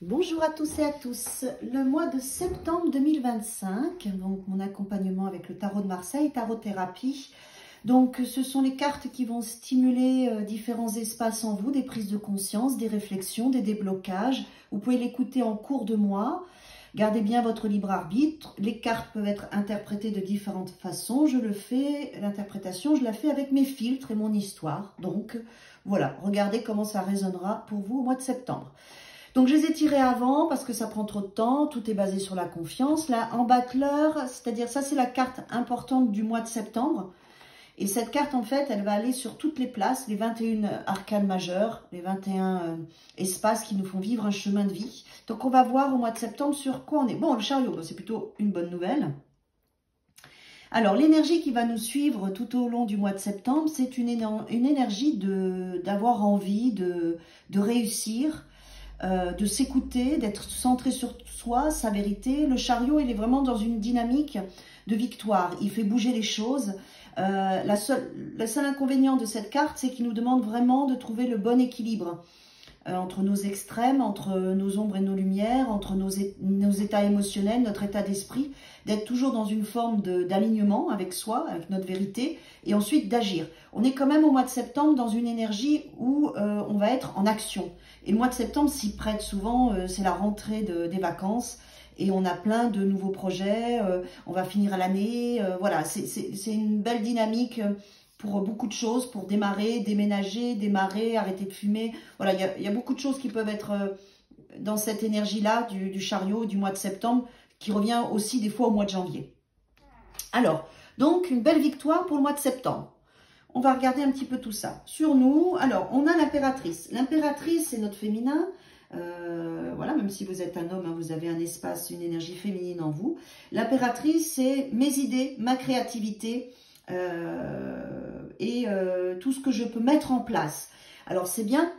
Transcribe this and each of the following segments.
Bonjour à tous et à tous. Le mois de septembre 2025, donc mon accompagnement avec le tarot de Marseille, tarot thérapie. Donc ce sont les cartes qui vont stimuler différents espaces en vous, des prises de conscience, des réflexions, des déblocages. Vous pouvez l'écouter en cours de mois. Gardez bien votre libre arbitre. Les cartes peuvent être interprétées de différentes façons. Je le fais, l'interprétation, je la fais avec mes filtres et mon histoire. Donc voilà, regardez comment ça résonnera pour vous au mois de septembre. Donc, je les ai tirés avant parce que ça prend trop de temps. Tout est basé sur la confiance. Là, en battleur, c'est-à-dire ça, c'est la carte importante du mois de septembre. Et cette carte, en fait, elle va aller sur toutes les places, les 21 arcanes majeures, les 21 espaces qui nous font vivre un chemin de vie. Donc, on va voir au mois de septembre sur quoi on est. Bon, le chariot, c'est plutôt une bonne nouvelle. Alors, l'énergie qui va nous suivre tout au long du mois de septembre, c'est une énergie d'avoir envie de réussir, de s'écouter, d'être centré sur soi, sa vérité. Le chariot, il est vraiment dans une dynamique de victoire. Il fait bouger les choses. Le seul inconvénient de cette carte, c'est qu'il nous demande vraiment de trouver le bon équilibre entre nos extrêmes, entre nos ombres et nos lumières, entre nos états émotionnels, notre état d'esprit, d'être toujours dans une forme d'alignement avec soi, avec notre vérité, et ensuite d'agir. On est quand même au mois de septembre dans une énergie où on va être en action. Et le mois de septembre s'y prête souvent, c'est la rentrée des vacances, et on a plein de nouveaux projets, on va finir l'année, voilà, c'est une belle dynamique pour beaucoup de choses, pour démarrer, démarrer, arrêter de fumer. Voilà, il y a beaucoup de choses qui peuvent être dans cette énergie-là du chariot du mois de septembre, qui revient aussi des fois au mois de janvier. Alors, donc, une belle victoire pour le mois de septembre. On va regarder un petit peu tout ça. Sur nous, alors, on a l'impératrice. L'impératrice, c'est notre féminin. Voilà, même si vous êtes un homme, hein, vous avez un espace, une énergie féminine en vous. L'impératrice, c'est mes idées, ma créativité, tout ce que je peux mettre en place. Alors c'est bien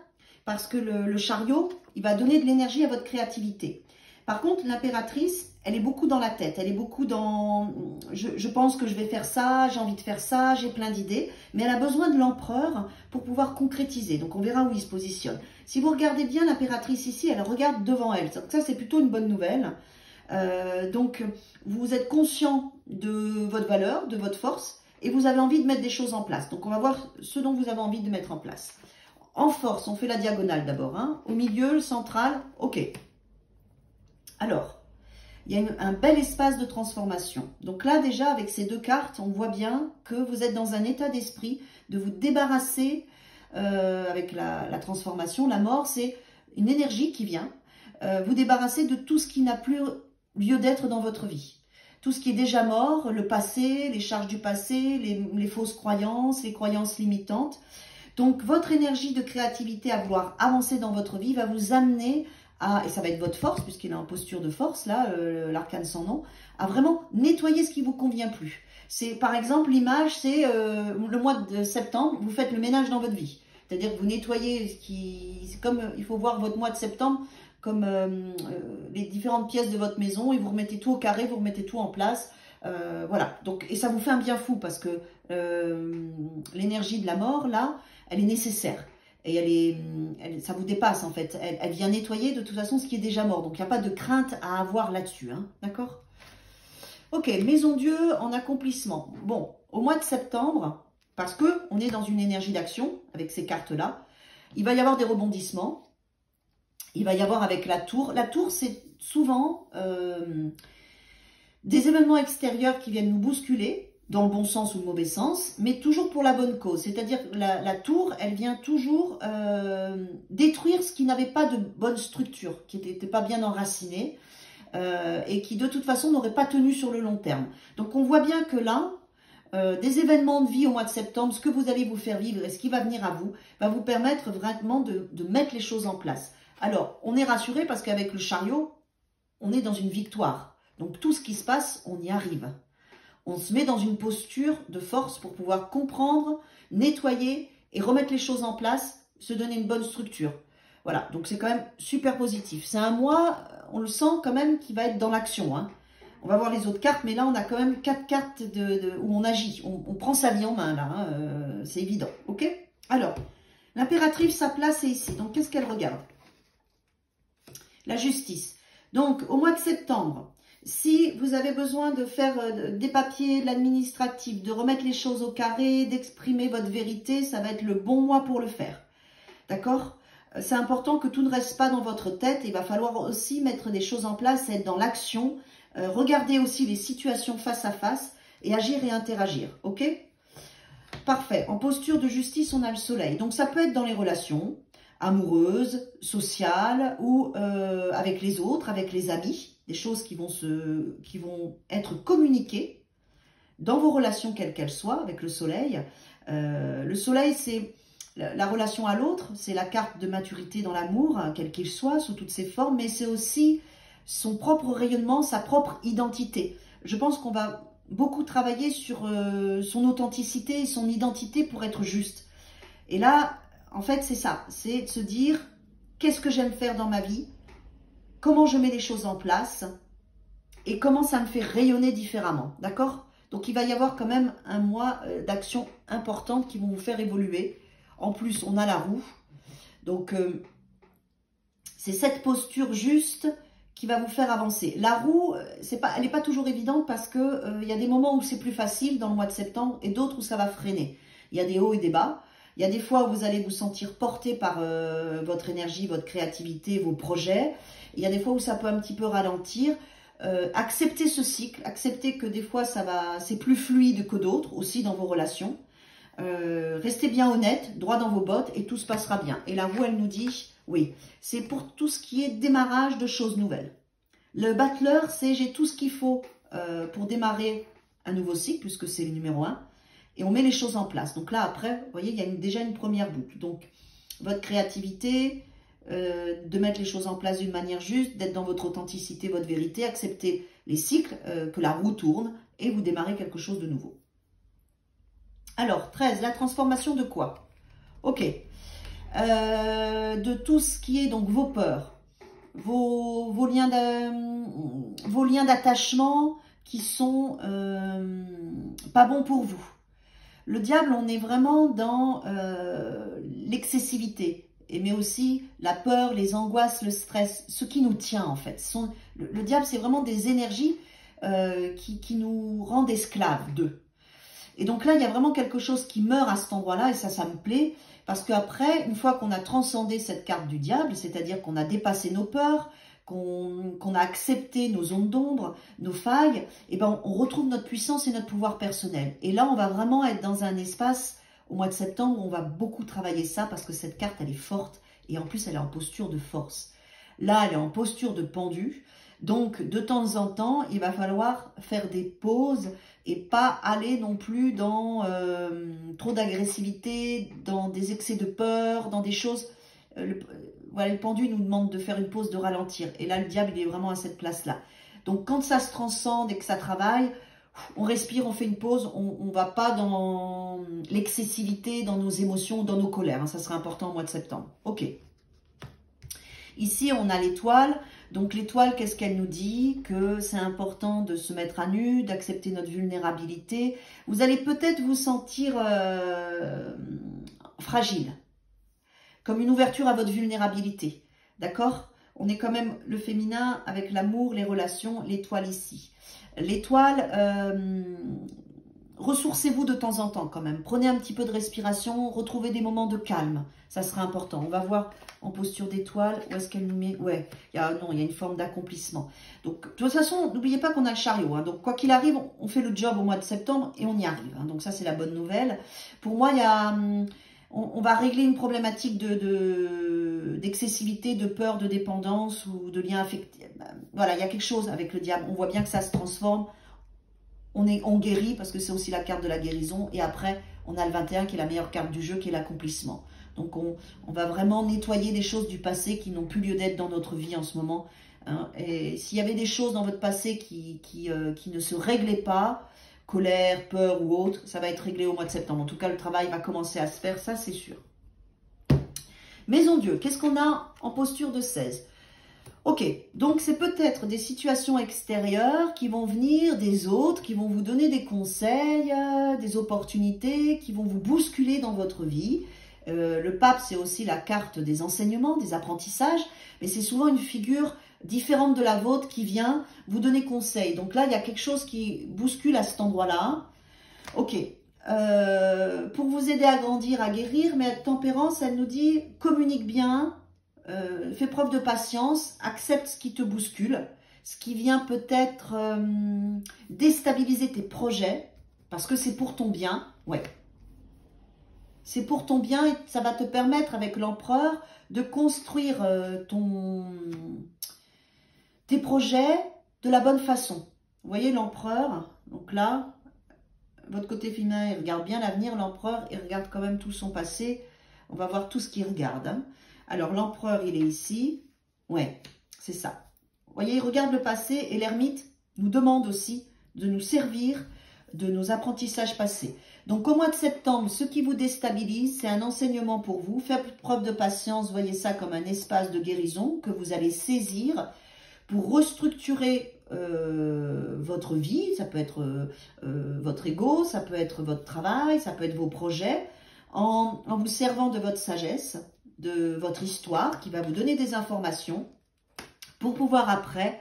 parce que le chariot, il va donner de l'énergie à votre créativité. Par contre, l'impératrice, elle est beaucoup dans la tête, elle est beaucoup dans je pense que je vais faire ça, j'ai envie de faire ça, j'ai plein d'idées, mais elle a besoin de l'empereur pour pouvoir concrétiser. Donc on verra où il se positionne. Si vous regardez bien l'impératrice ici, elle regarde devant elle. Donc ça, c'est plutôt une bonne nouvelle. Donc vous êtes conscient de votre valeur, de votre force, et vous avez envie de mettre des choses en place. Donc, on va voir ce dont vous avez envie de mettre en place. En force, on fait la diagonale d'abord. Hein. Au milieu, le central, ok. Alors, il y a un bel espace de transformation. Donc là, déjà, avec ces deux cartes, on voit bien que vous êtes dans un état d'esprit de vous débarrasser avec la transformation. La mort, c'est une énergie qui vient vous débarrasser de tout ce qui n'a plus lieu d'être dans votre vie. Tout ce qui est déjà mort, le passé, les charges du passé, les fausses croyances, les croyances limitantes. Donc, votre énergie de créativité à vouloir avancer dans votre vie va vous amener à, et ça va être votre force, puisqu'il est en posture de force, là, l'arcane sans nom, à vraiment nettoyer ce qui ne vous convient plus. C'est, par exemple, l'image, c'est le mois de septembre, vous faites le ménage dans votre vie. C'est-à-dire que vous nettoyez ce qui... C'est comme, il faut voir votre mois de septembre comme les différentes pièces de votre maison, et vous remettez tout au carré, vous remettez tout en place. Voilà. Donc, et ça vous fait un bien fou, parce que l'énergie de la mort, là, elle est nécessaire. Et ça vous dépasse, en fait. Elle vient nettoyer, de toute façon, ce qui est déjà mort. Donc, il n'y a pas de crainte à avoir là-dessus. Hein, d'accord? Ok, Maison Dieu en accomplissement. Bon, au mois de septembre, parce qu'on est dans une énergie d'action, avec ces cartes-là, il va y avoir des rebondissements. Il va y avoir avec la tour. La tour, c'est souvent des événements extérieurs qui viennent nous bousculer, dans le bon sens ou le mauvais sens, mais toujours pour la bonne cause. C'est-à-dire que la tour, elle vient toujours détruire ce qui n'avait pas de bonne structure, qui n'était pas bien enraciné, et qui de toute façon n'aurait pas tenu sur le long terme. Donc on voit bien que là, des événements de vie au mois de septembre, ce que vous allez vous faire vivre et ce qui va venir à vous, va vous permettre vraiment de mettre les choses en place. Alors, on est rassuré parce qu'avec le chariot, on est dans une victoire. Donc, tout ce qui se passe, on y arrive. On se met dans une posture de force pour pouvoir comprendre, nettoyer et remettre les choses en place, se donner une bonne structure. Voilà, donc c'est quand même super positif. C'est un mois, on le sent quand même, qui va être dans l'action. Hein. On va voir les autres cartes, mais là, on a quand même 4 cartes où on agit. On prend sa vie en main, là. Hein, c'est évident, ok? Alors, l'impératrice, sa place est ici. Donc, qu'est-ce qu'elle regarde? la justice. Donc, au mois de septembre, si vous avez besoin de faire des papiers, de l'administratif, de remettre les choses au carré, d'exprimer votre vérité, ça va être le bon mois pour le faire. D'accord? C'est important que tout ne reste pas dans votre tête. Il va falloir aussi mettre des choses en place, être dans l'action. Regarder aussi les situations face à face et agir et interagir. Ok? Parfait. En posture de justice, on a le soleil. Donc, ça peut être dans les relations amoureuses, sociales ou avec les autres, avec les amis. Des choses qui vont être communiquées dans vos relations, quelles qu'elles soient, avec le soleil. Le soleil, c'est la relation à l'autre, c'est la carte de maturité dans l'amour, hein, quel qu'il soit, sous toutes ses formes, mais c'est aussi son propre rayonnement, sa propre identité. Je pense qu'on va beaucoup travailler sur son authenticité et son identité pour être juste. Et là, en fait, c'est ça, c'est de se dire, qu'est-ce que j'aime faire dans ma vie? Comment je mets les choses en place? Et comment ça me fait rayonner différemment, d'accord? Donc, il va y avoir quand même un mois d'actions importantes qui vont vous faire évoluer. En plus, on a la roue. Donc, c'est cette posture juste qui va vous faire avancer. La roue, elle n'est pas toujours évidente parce que y a des moments où c'est plus facile dans le mois de septembre et d'autres où ça va freiner. Il y a des hauts et des bas. Il y a des fois où vous allez vous sentir porté par votre énergie, votre créativité, vos projets. Il y a des fois où ça peut un petit peu ralentir. Acceptez ce cycle, acceptez que des fois c'est plus fluide que d'autres, aussi dans vos relations. Restez bien honnête, droit dans vos bottes et tout se passera bien. Et la roue, elle nous dit, oui, c'est pour tout ce qui est démarrage de choses nouvelles. Le battleur, c'est j'ai tout ce qu'il faut pour démarrer un nouveau cycle, puisque c'est le numéro 1, et on met les choses en place. Donc là, après, vous voyez, il y a déjà une première boucle. Donc, votre créativité, de mettre les choses en place d'une manière juste, d'être dans votre authenticité, votre vérité, accepter les cycles, que la roue tourne, et vous démarrez quelque chose de nouveau. Alors, 13, la transformation de quoi? Ok. De tout ce qui est donc vos peurs, vos liens d'attachement qui sont pas bons pour vous. Le diable, on est vraiment dans l'excessivité, mais aussi la peur, les angoisses, le stress, ce qui nous tient en fait. Le diable, c'est vraiment des énergies qui nous rendent esclaves d'eux. Et donc là, il y a vraiment quelque chose qui meurt à cet endroit-là, et ça me plaît, parce qu'après, une fois qu'on a transcendé cette carte du diable, c'est-à-dire qu'on a dépassé nos peurs, qu'on a accepté nos zones d'ombre, nos failles, et ben on retrouve notre puissance et notre pouvoir personnel. Et là, on va vraiment être dans un espace, au mois de septembre, où on va beaucoup travailler ça, parce que cette carte, elle est forte, et en plus, elle est en posture de force. Là, elle est en posture de pendu, donc de temps en temps, il va falloir faire des pauses, et pas aller non plus dans trop d'agressivité, dans des excès de peur, dans des choses... voilà, le pendu nous demande de faire une pause, de ralentir. Et là, le diable, il est vraiment à cette place-là. Donc, quand ça se transcende et que ça travaille, on respire, on fait une pause, on ne va pas dans l'excessivité, dans nos émotions, dans nos colères. Hein, ça sera important au mois de septembre. Ok. Ici, on a l'étoile. Donc, l'étoile, qu'est-ce qu'elle nous dit? Que c'est important de se mettre à nu, d'accepter notre vulnérabilité. Vous allez peut-être vous sentir fragile, comme une ouverture à votre vulnérabilité. D'accord? On est quand même le féminin avec l'amour, les relations, l'étoile ici. L'étoile, ressourcez-vous de temps en temps quand même. Prenez un petit peu de respiration, retrouvez des moments de calme. Ça sera important. On va voir en posture d'étoile, où est-ce qu'elle nous met? Ouais, il y a une forme d'accomplissement. Donc, de toute façon, n'oubliez pas qu'on a le chariot. Hein. Donc, quoi qu'il arrive, on fait le job au mois de septembre et on y arrive. Hein. Donc, ça, c'est la bonne nouvelle. Pour moi, il y a... On va régler une problématique d'excessivité, de peur, de dépendance ou de lien affectif. Voilà, il y a quelque chose avec le diable. On voit bien que ça se transforme. On guérit parce que c'est aussi la carte de la guérison. Et après, on a le 21 qui est la meilleure carte du jeu, qui est l'accomplissement. Donc, on va vraiment nettoyer des choses du passé qui n'ont plus lieu d'être dans notre vie en ce moment. Hein. Et s'il y avait des choses dans votre passé qui ne se réglaient pas, colère, peur ou autre, ça va être réglé au mois de septembre. En tout cas, le travail va commencer à se faire, ça c'est sûr. Maison Dieu, qu'est-ce qu'on a en posture de 16? Ok, donc c'est peut-être des situations extérieures qui vont venir des autres, qui vont vous donner des conseils, des opportunités, qui vont vous bousculer dans votre vie, Le pape, c'est aussi la carte des enseignements, des apprentissages, mais c'est souvent une figure différente de la vôtre qui vient vous donner conseil. Donc là, il y a quelque chose qui bouscule à cet endroit-là. Ok. Pour vous aider à grandir, à guérir, mais tempérance, elle nous dit, communique bien, fais preuve de patience, accepte ce qui te bouscule, ce qui vient peut-être déstabiliser tes projets, parce que c'est pour ton bien, ouais. C'est pour ton bien et ça va te permettre, avec l'empereur, de construire tes projets de la bonne façon. Vous voyez l'empereur, donc là, votre côté féminin, il regarde bien l'avenir, l'empereur, il regarde quand même tout son passé. On va voir tout ce qu'il regarde. Hein. Alors, l'empereur, il est ici. Ouais, c'est ça. Vous voyez, il regarde le passé et l'ermite nous demande aussi de nous servir de nos apprentissages passés. Donc, au mois de septembre, ce qui vous déstabilise, c'est un enseignement pour vous. Faites preuve de patience, voyez ça comme un espace de guérison que vous allez saisir pour restructurer votre vie, ça peut être votre ego, ça peut être votre travail, ça peut être vos projets, en vous servant de votre sagesse, de votre histoire, qui va vous donner des informations pour pouvoir après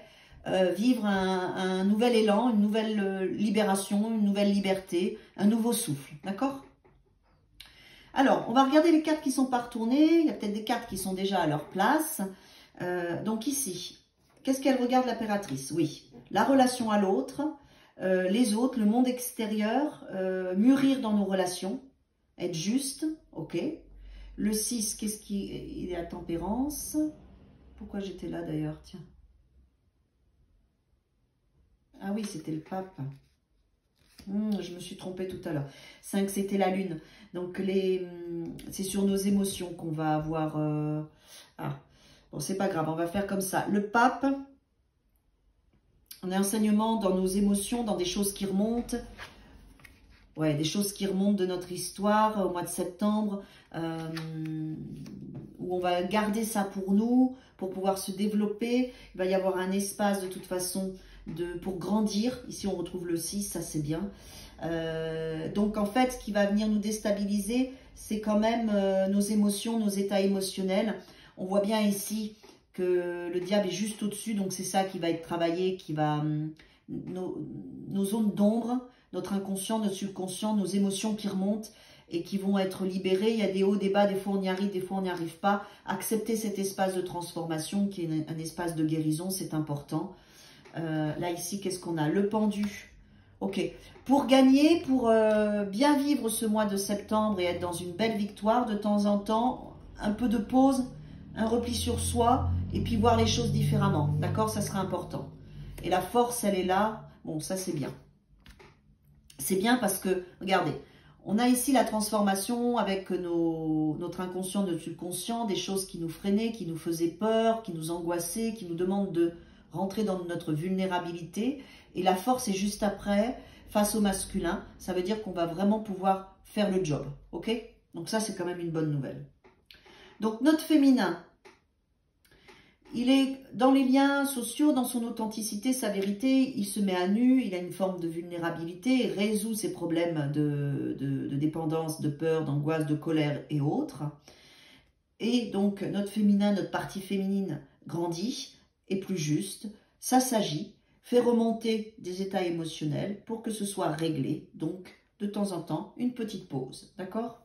vivre un nouvel élan, une nouvelle libération, une nouvelle liberté, un nouveau souffle, d'accord? Alors, on va regarder les cartes qui sont pas retournées, il y a peut-être des cartes qui sont déjà à leur place. Donc ici, qu'est-ce qu'elle regarde l'impératrice? Oui, la relation à l'autre, les autres, le monde extérieur, mûrir dans nos relations, être juste, ok. Le 6, qu'est-ce qui est à tempérance? Pourquoi j'étais là d'ailleurs? Tiens. Ah oui, c'était le pape. Je me suis trompée tout à l'heure. 5, c'était la lune. Donc, c'est sur nos émotions qu'on va avoir... Ah, bon, c'est pas grave, on va faire comme ça. Le pape, on a enseignement dans nos émotions, dans des choses qui remontent. Ouais, des choses qui remontent de notre histoire au mois de septembre, où on va garder ça pour nous, pour pouvoir se développer. Il va y avoir un espace de toute façon pour grandir. Ici, on retrouve le 6, ça c'est bien. Donc en fait, ce qui va venir nous déstabiliser, c'est quand même nos émotions, nos états émotionnels. On voit bien ici que le diable est juste au-dessus, donc c'est ça qui va être travaillé, qui va... nos zones d'ombre, notre inconscient, notre subconscient, nos émotions qui remontent et qui vont être libérées. Il y a des hauts, des bas, des fois on y arrive, des fois on n'y arrive pas. Accepter cet espace de transformation qui est un espace de guérison, c'est important. Là, ici, qu'est-ce qu'on a? Le pendu. Ok. Pour gagner, pour bien vivre ce mois de septembre et être dans une belle victoire, de temps en temps, un peu de pause, un repli sur soi et puis voir les choses différemment. D'accord? Ça sera important. Et la force, elle est là. Bon, ça, c'est bien. C'est bien parce que, regardez, on a ici la transformation avec notre inconscient, notre subconscient, des choses qui nous freinaient, qui nous faisaient peur, qui nous angoissaient, qui nous demandent de rentrer dans notre vulnérabilité. Et la force est juste après, face au masculin. Ça veut dire qu'on va vraiment pouvoir faire le job. Ok? Donc ça, c'est quand même une bonne nouvelle. Donc notre féminin, il est dans les liens sociaux, dans son authenticité, sa vérité, il se met à nu, il a une forme de vulnérabilité, il résout ses problèmes de dépendance, de peur, d'angoisse, de colère et autres. Et donc notre féminin, notre partie féminine grandit, est plus juste, ça s'agit, fait remonter des états émotionnels pour que ce soit réglé. Donc de temps en temps, une petite pause, d'accord ?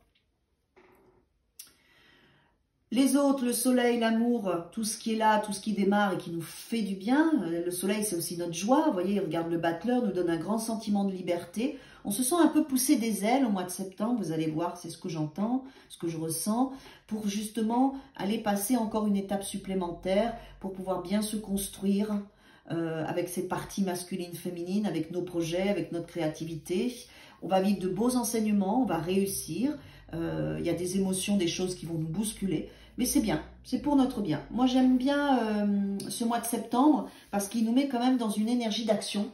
Les autres, le soleil, l'amour, tout ce qui est là, tout ce qui démarre et qui nous fait du bien. Le soleil, c'est aussi notre joie. Vous voyez, il regarde le battleur, nous donne un grand sentiment de liberté. On se sent un peu pousser des ailes au mois de septembre. Vous allez voir, c'est ce que j'entends, ce que je ressens, pour justement aller passer encore une étape supplémentaire, pour pouvoir bien se construire avec ces parties masculines, féminines, avec nos projets, avec notre créativité. On va vivre de beaux enseignements, on va réussir. Il y a des émotions, des choses qui vont nous bousculer. Mais c'est bien, c'est pour notre bien. Moi, j'aime bien ce mois de septembre parce qu'il nous met quand même dans une énergie d'action.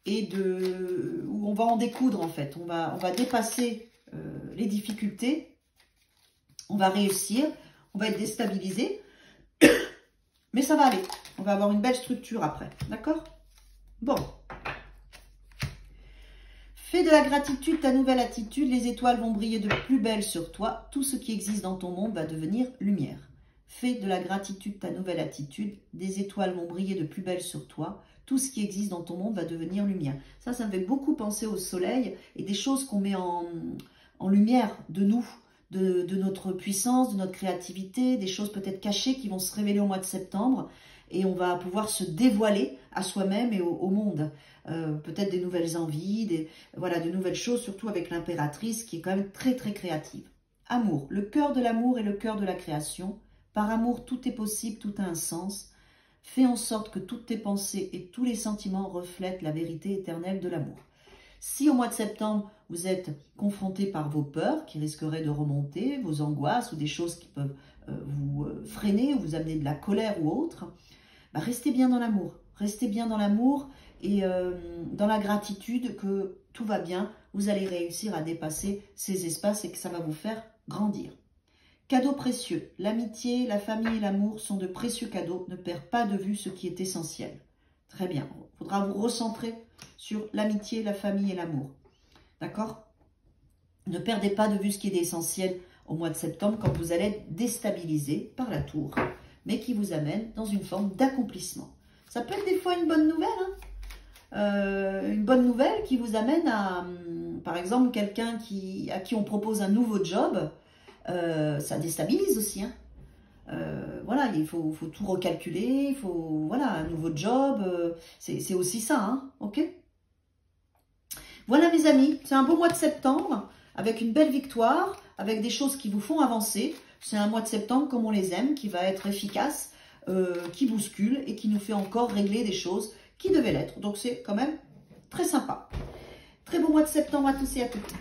Et où on va en découdre en fait. On va dépasser les difficultés. On va réussir. On va être déstabilisé. Mais ça va aller. On va avoir une belle structure après. D'accord ? Bon. Fais de la gratitude ta nouvelle attitude, les étoiles vont briller de plus belle sur toi, tout ce qui existe dans ton monde va devenir lumière. Fais de la gratitude ta nouvelle attitude, des étoiles vont briller de plus belle sur toi, tout ce qui existe dans ton monde va devenir lumière. Ça me fait beaucoup penser au soleil et des choses qu'on met en lumière de nous, de notre puissance, de notre créativité, des choses peut-être cachées qui vont se révéler au mois de septembre et on va pouvoir se dévoiler à soi-même et au monde. Peut-être des nouvelles envies, voilà, de nouvelles choses, surtout avec l'impératrice qui est quand même très très créative. Amour, le cœur de l'amour est le cœur de la création. Par amour, tout est possible, tout a un sens. Fais en sorte que toutes tes pensées et tous les sentiments reflètent la vérité éternelle de l'amour. Si au mois de septembre, vous êtes confronté par vos peurs qui risqueraient de remonter, vos angoisses ou des choses qui peuvent vous freiner ou vous amener de la colère ou autre, bah restez bien dans l'amour. Restez bien dans l'amour et dans la gratitude que tout va bien. Vous allez réussir à dépasser ces espaces et que ça va vous faire grandir. Cadeaux précieux. L'amitié, la famille et l'amour sont de précieux cadeaux. Ne perds pas de vue ce qui est essentiel. Très bien. Il faudra vous recentrer sur l'amitié, la famille et l'amour. D'accord? Ne perdez pas de vue ce qui est essentiel au mois de septembre quand vous allez être déstabilisé par la tour, mais qui vous amène dans une forme d'accomplissement. Ça peut être des fois une bonne nouvelle, hein, une bonne nouvelle qui vous amène à, par exemple, quelqu'un à qui on propose un nouveau job, ça déstabilise aussi, hein. Voilà, il faut tout recalculer, il faut, voilà, un nouveau job, c'est aussi ça, hein, ok? Voilà mes amis, c'est un beau mois de septembre, avec une belle victoire, avec des choses qui vous font avancer. C'est un mois de septembre comme on les aime, qui va être efficace, qui bouscule et qui nous fait encore régler des choses qui devaient l'être. Donc c'est quand même très sympa. Très beau mois de septembre à tous et à toutes.